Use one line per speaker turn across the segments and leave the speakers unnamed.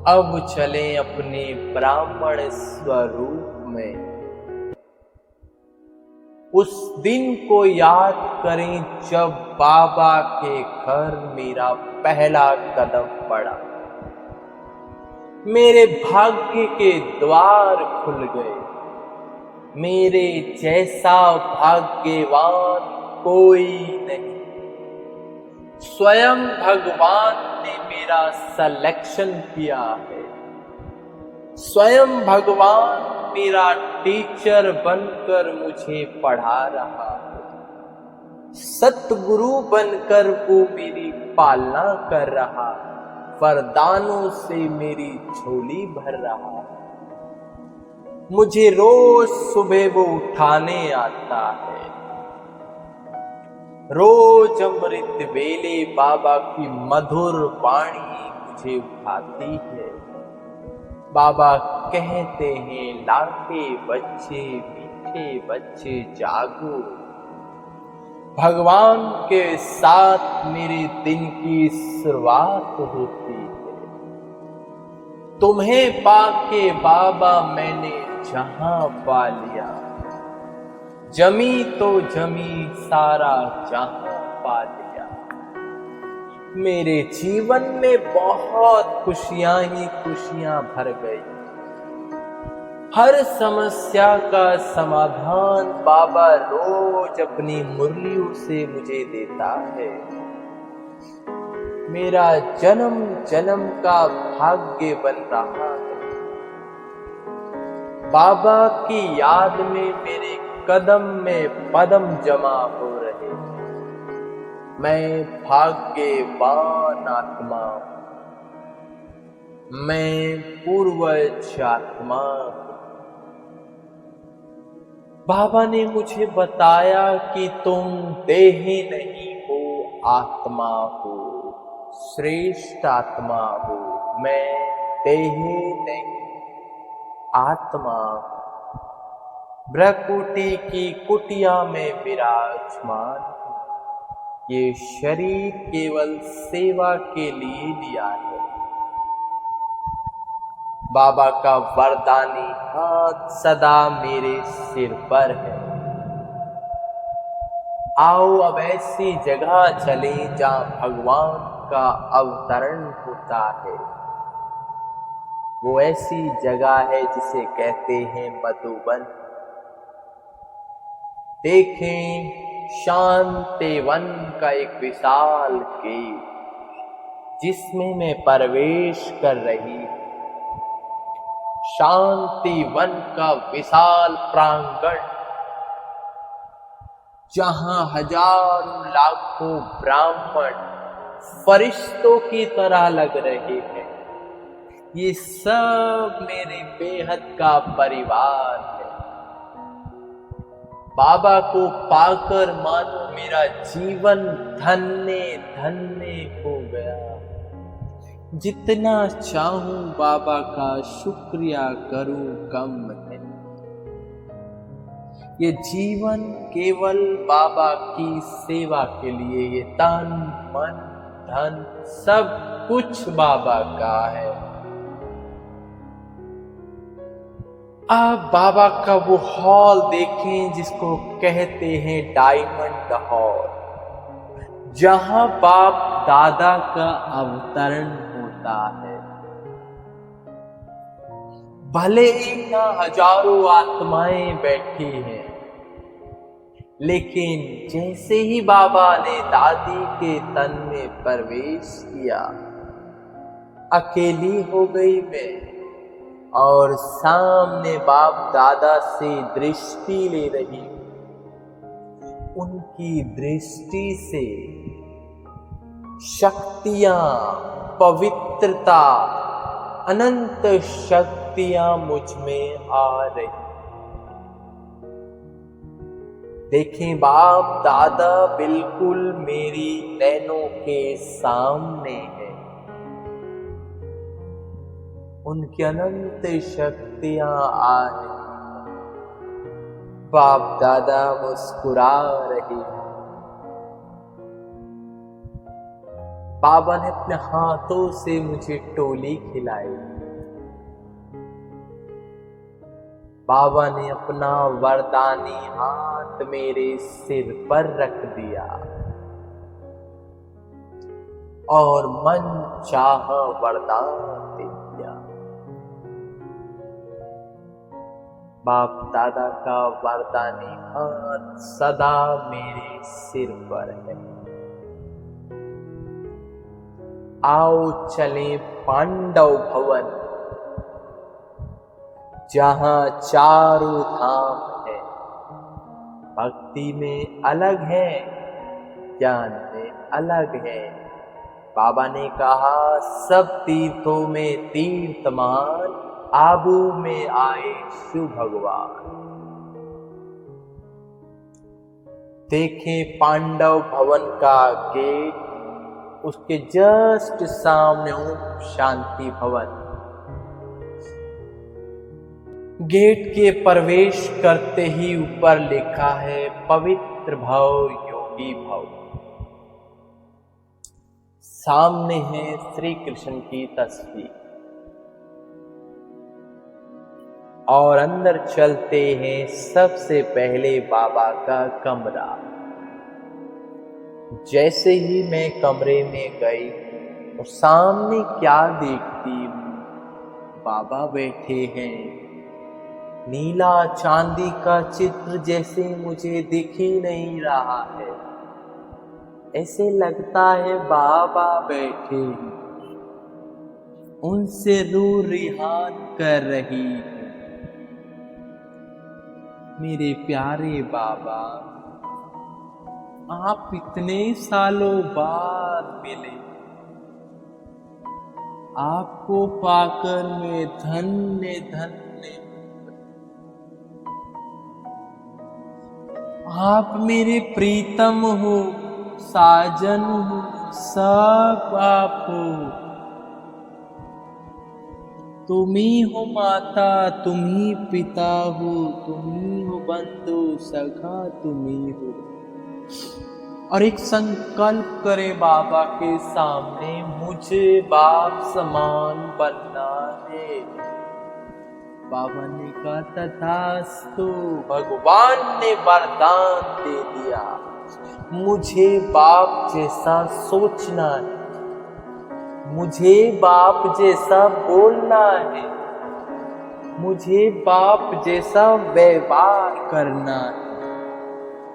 अब चलें अपने ब्राह्मण स्वरूप में। उस दिन को याद करें जब बाबा के घर मेरा पहला कदम पड़ा। मेरे भाग्य के द्वार खुल गए। मेरे जैसा भाग्यवान कोई नहीं। स्वयं भगवान ने मेरा सिलेक्शन किया है। स्वयं भगवान मेरा टीचर बनकर मुझे पढ़ा रहा है। सतगुरु बनकर वो मेरी पालना कर रहा है। वरदानों से मेरी झोली भर रहा है। मुझे रोज सुबह वो उठाने आता है। रोज अमृत वेले बाबा की मधुर वाणी मुझे उठाती है। बाबा कहते हैं, लाडले बच्चे, मीठे बच्चे, जागो। भगवान के साथ मेरे दिन की शुरुआत होती है। तुम्हें पाके बाबा मैंने जहां पा लिया। जमी तो जमी सारा जहां पा लिया। मेरे जीवन में बहुत खुशियां ही खुशियां भर गई। हर समस्या का समाधान बाबा रोज अपनी मुरलियों से मुझे देता है। मेरा जन्म जन्म का भाग्य बन रहा है। बाबा की याद में मेरे कदम में पदम जमा हो रहे। मैं भाग्यवान आत्मा, मैं पूर्वज आत्मा। बाबा ने मुझे बताया कि तुम देह नहीं हो, आत्मा हो, श्रेष्ठ आत्मा हो। मैं देह नहीं, आत्मा। भ्रकुटी की कुटिया में विराजमान हूं। ये शरीर केवल सेवा के लिए लिया है। बाबा का वरदानी हाथ सदा मेरे सिर पर है। आओ अब ऐसी जगह चले जहां भगवान का अवतरण होता है। वो ऐसी जगह है जिसे कहते हैं मधुबन। देखें शांति वन का एक विशाल गेट, जिसमें मैं प्रवेश कर रही। शांति वन का विशाल प्रांगण, जहां हजारों लाखों ब्राह्मण फरिश्तों की तरह लग रहे हैं। ये सब मेरे बेहद का परिवार है। बाबा को पाकर मानो मेरा जीवन धन्य धन्य हो गया। जितना चाहूं बाबा का शुक्रिया करूं कम है। ये जीवन केवल बाबा की सेवा के लिए, ये तन मन धन सब कुछ बाबा का है। आप बाबा का वो हॉल देखें जिसको कहते हैं डायमंड हॉल, जहां बाप दादा का अवतरण होता है। भले ही यहाँ हजारों आत्माएं बैठी हैं, लेकिन जैसे ही बाबा ने दादी के तन में प्रवेश किया, अकेली हो गई मैं। और सामने बाप दादा से दृष्टि ले रही। उनकी दृष्टि से शक्तियां, पवित्रता, अनंत शक्तियां मुझ में आ रही। देखें बाप दादा बिल्कुल मेरी नैनों के सामने है। उनकी अनंत शक्तियां आ रही। बाप दादा मुस्कुरा रहे। बाबा ने अपने हाथों से मुझे टोली खिलाई। बाबा ने अपना वरदानी हाथ मेरे सिर पर रख दिया और मन चाह वरदान दे दिया। बाप दादा का वरदानी हाथ सदा मेरे सिर पर है। आओ चले पांडव भवन, जहां चारों धाम है। भक्ति में अलग है, ज्ञान में अलग है। बाबा ने कहा सब तीर्थों में तीर्थमान, आबू में आए शिव भगवान। देखें पांडव भवन का गेट, उसके जस्ट सामने ओम शांति भवन। गेट के प्रवेश करते ही ऊपर लिखा है पवित्र भव योगी भव। सामने है श्री कृष्ण की तस्वीर और अंदर चलते हैं सबसे पहले बाबा का कमरा। जैसे ही मैं कमरे में गई तो सामने क्या देखती, बाबा बैठे हैं। नीला चांदी का चित्र जैसे मुझे दिख ही नहीं रहा है, ऐसे लगता है बाबा बैठे उनसे रूह रिहान कर रही है। मेरे प्यारे बाबा, आप इतने सालों बाद मिले, आपको पाकर मैं धन्य धन्य। आप मेरे प्रीतम हो, साजन हो, सब आप हो। तुम ही हो माता, तुम ही पिता हो, तुम ही हो बंधु सखा, तुम ही हो। और एक संकल्प करे बाबा के सामने, मुझे बाप समान बनना है। बाबा ने कहा तथास्तु, भगवान ने वरदान दे दिया। मुझे बाप जैसा सोचना है, मुझे बाप जैसा बोलना है, मुझे बाप जैसा व्यवहार करना है,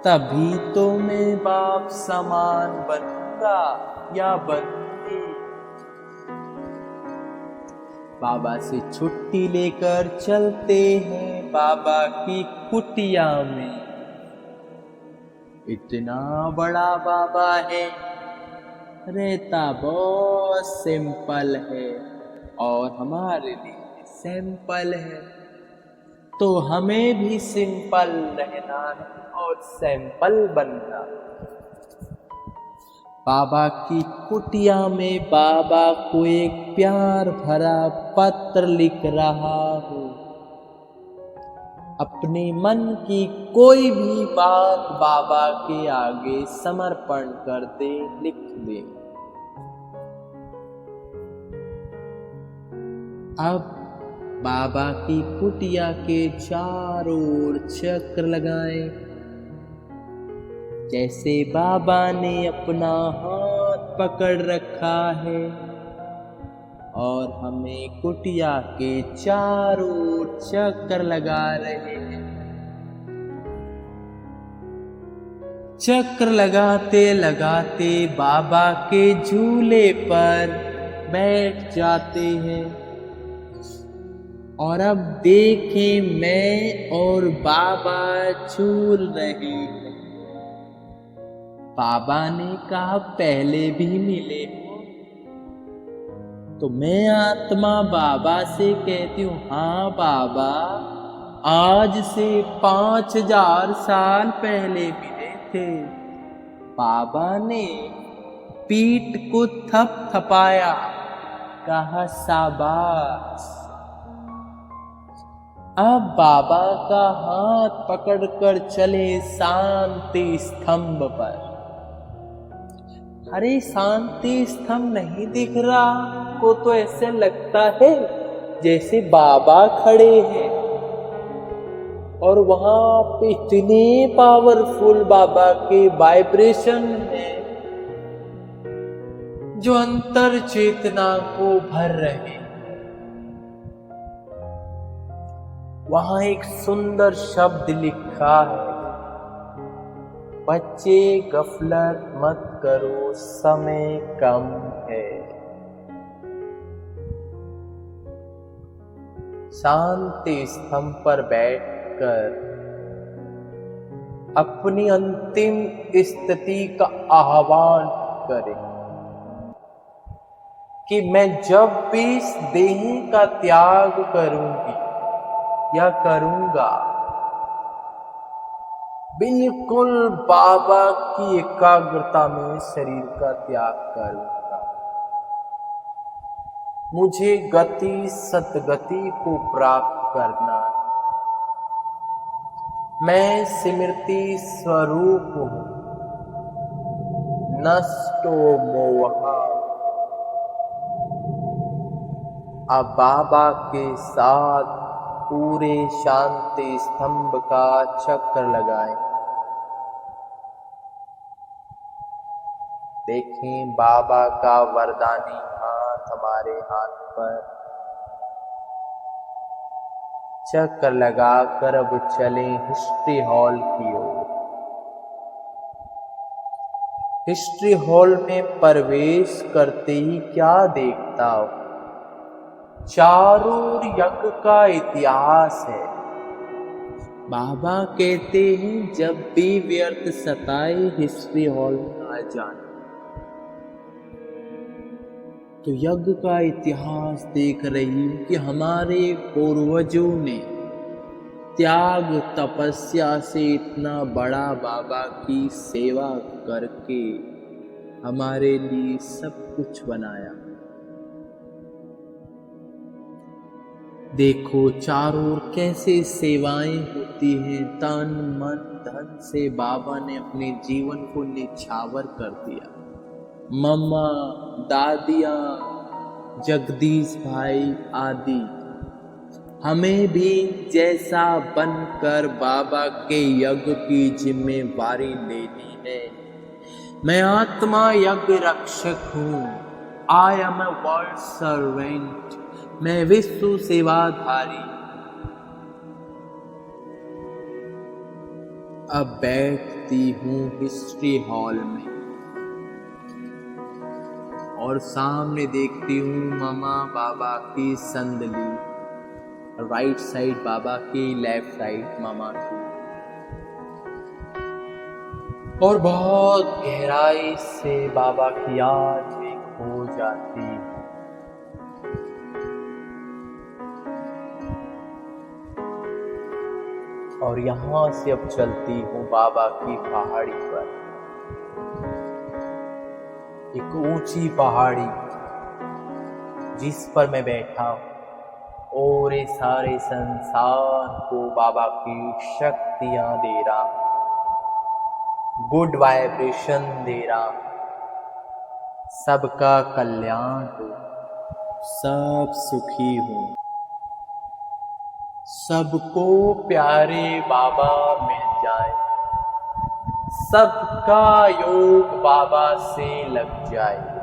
तभी तो मैं बाप समान बनूंगा या बनूंगी। बाबा से छुट्टी लेकर चलते हैं बाबा की कुटिया में। इतना बड़ा बाबा है, रहता बहुत सिंपल है और हमारे लिए सिंपल है, तो हमें भी सिंपल रहना है और सिंपल बनना। बाबा की कुटिया में बाबा को एक प्यार भरा पत्र लिख रहा हूँ। अपने मन की कोई भी बात बाबा के आगे समर्पण कर दे, लिख दे। अब बाबा की कुटिया के चारों ओर चक्र लगाएं। जैसे बाबा ने अपना हाथ पकड़ रखा है और हमें कुटिया के चारों ओर चक्कर लगा रहे हैं। चक्र लगाते लगाते बाबा के झूले पर बैठ जाते हैं और अब देखें मैं और बाबा झूल रहे हैं। बाबा ने कहा पहले भी मिले हो, तो मैं आत्मा बाबा से कहती हूँ हाँ बाबा, आज से 5000 साल पहले मिले थे। बाबा ने पीठ को थपथपाया, कहा शाबाश। अब बाबा का हाथ पकड़कर चले शांति स्तंभ पर। अरे शांति स्तंभ नहीं दिख रहा, को तो ऐसे लगता है जैसे बाबा खड़े हैं और वहां पे इतने पावरफुल बाबा के वाइब्रेशन हैं जो अंतर चेतना को भर रहे हैं। वहां एक सुंदर शब्द लिखा है, बच्चे गफलत मत करो, समय कम है। शांति स्तंभ पर बैठकर अपनी अंतिम स्थिति का आह्वान करें कि मैं जब भी इस देह का त्याग करूंगी या करूंगा, बिल्कुल बाबा की एकाग्रता में शरीर का त्याग करूंगा। मुझे गति सतगति को प्राप्त करना है। मैं स्मृति स्वरूप हूं, नष्टो मोहा। अब बाबा के साथ पूरे शांति स्तंभ का चक्कर लगाएं। देखें बाबा का वरदानी हाथ हमारे हाथ पर चक्कर लगाकर अब चलें हिस्ट्री हॉल की ओर। हिस्ट्री हॉल में प्रवेश करते ही क्या देखता हो, चारों ओर यज्ञ का इतिहास है। बाबा कहते हैं जब भी व्यर्थ सताए हिस्ट्री हॉल में आ जाना। तो यज्ञ का इतिहास देख रही हूं कि हमारे पूर्वजों ने त्याग तपस्या से इतना बड़ा बाबा की सेवा करके हमारे लिए सब कुछ बनाया। देखो चारों ओर कैसे सेवाएं होती हैं, तन मन धन से बाबा ने अपने जीवन को निछावर कर दिया। मम्मा, दादियाँ, जगदीश भाई आदि हमें भी जैसा बनकर बाबा के यज्ञ की जिम्मेवारी लेनी है। मैं आत्मा यज्ञ रक्षक हूँ। I am a world servant. मैं विश्व सेवाधारी। अब बैठती हूँ हिस्ट्री हॉल में और सामने देखती हूँ मामा बाबा की संदली, राइट साइड बाबा की, लेफ्ट साइड मामा की, और बहुत गहराई से बाबा की याद एक हो जाती है। और यहां से अब चलती हूँ बाबा की पहाड़ी पर, एक ऊंची पहाड़ी जिस पर मैं बैठा हूं और ये सारे संसार को बाबा की शक्तियां दे रहा, गुड वाइब्रेशन दे रहा, सबका कल्याण हो, सब सुखी हो, सबको प्यारे बाबा मिल जाए, सबका योग बाबा से लग जाए।